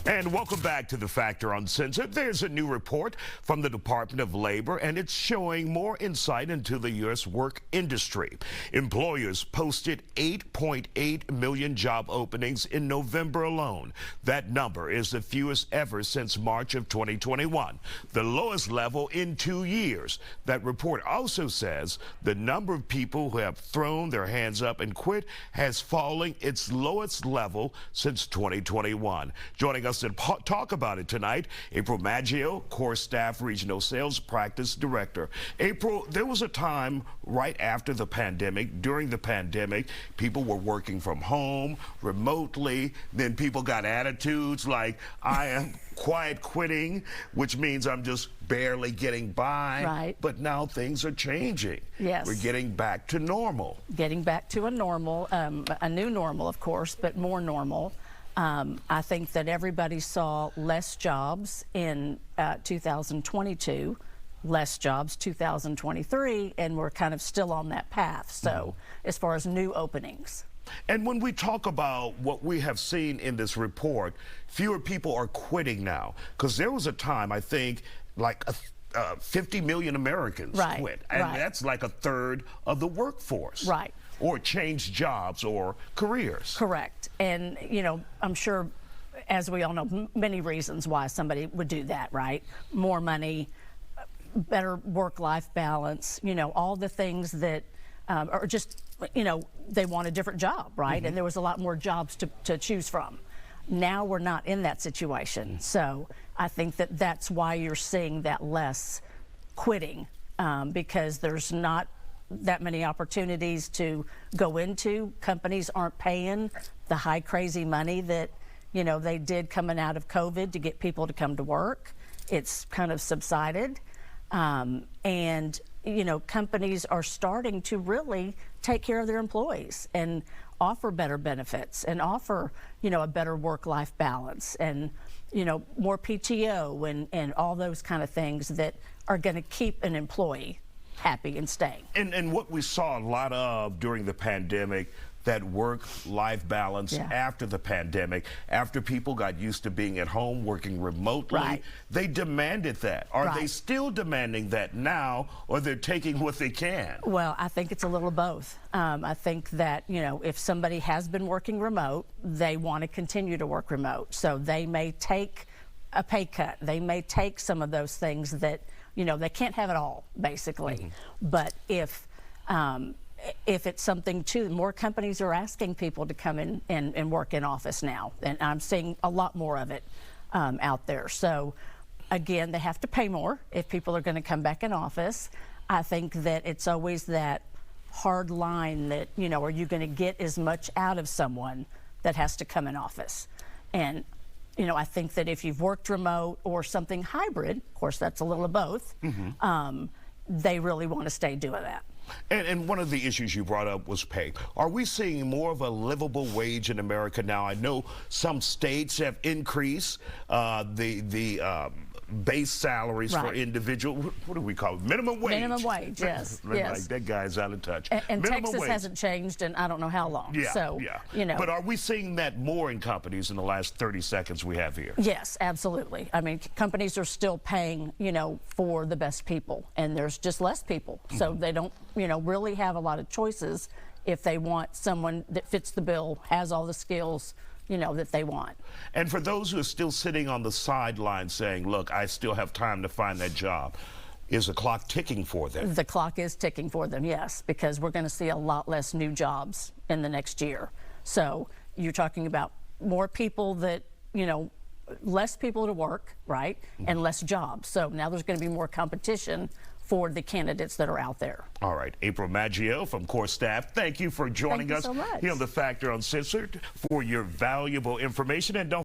And welcome back to The Factor Uncensored. There's a new report from the Department of Labor, and it's showing more insight into the U.S. work industry. Employers posted 8.8 million job openings in November alone. That number is the fewest ever since March of 2021, the lowest level in 2 years. That report also says the number of people who have thrown their hands up and quit has fallen its lowest level since 2021. Joining us to talk about it tonight, April Maggio, Core Staff Regional Sales Practice Director. April, there was a time right after the pandemic, during the pandemic, people were working from home, remotely, then people got attitudes like, I am quiet quitting, which means I'm just barely getting by. Right. But now things are changing. Yes. We're getting back to normal. Getting back to a normal, a new normal, of course, but more normal. I think that everybody saw less jobs in 2022, less jobs 2023, and we're kind of still on that path. So as far as new openings. And when we talk about what we have seen in this report, fewer people are quitting now. Because there was a time, I think, like 50 million Americans quit. And that's like a third of the workforce. Right. Or change jobs or careers. Correct. And, you know, I'm sure, as we all know, many reasons why somebody would do that, right? More money, better work-life balance, you know, all the things that are just, you know, they want a different job, right? And there was a lot more jobs to choose from. Now we're not in that situation. So I think that that's why you're seeing that less quitting, because there's not that many opportunities to go into. Companies aren't paying the high crazy money that, you know, they did coming out of COVID to get people to come to work. It's kind of subsided. And, you know, companies are starting to really take care of their employees and offer better benefits and offer, you know, a better work-life balance and, you know, more PTO and all those kind of things that are going to keep an employee happy and staying. And what we saw a lot of during the pandemic, that work-life balance after the pandemic, after people got used to being at home, working remotely, they demanded that. Are they still demanding that now, or they're taking what they can? Well, I think it's a little of both. I think that, you know, if somebody has been working remote, they want to continue to work remote. So they may take a pay cut. They may take some of those things that, you know, they can't have it all, basically. But if it's something too, more companies are asking people to come in and work in office now, and I'm seeing a lot more of it out there. So again, they have to pay more if people are going to come back in office. I think that it's always that hard line that, you know, are you going to get as much out of someone that has to come in office? And you know, I think that if you've worked remote or something hybrid, of course that's a little of both, they really want to stay doing that. And one of the issues you brought up was pay. Are we seeing more of a livable wage in America now? I know some states have increased the base salaries for individual, what do we call it? Minimum wage. Minimum wage, yes. Like, that guy's out of touch. And Texas hasn't changed in I don't know how long. So, you know. But are we seeing that more in companies in the last 30 seconds we have here? Yes, absolutely. I mean, companies are still paying, you know, for the best people, and there's just less people. So they don't, you know, really have a lot of choices if they want someone that fits the bill, has all the skills, you know, that they want. And for those who are still sitting on the sidelines saying, look, I still have time to find that job, is the clock ticking for them? The clock is ticking for them, yes, because we're going to see a lot less new jobs in the next year. So you're talking about more people that, you know, less people to work, right, and less jobs. So now there's going to be more competition for the candidates that are out there. All right, April Maggio from Core Staff, thank you for joining us so much. here on The Factor Uncensored for your valuable information. And don't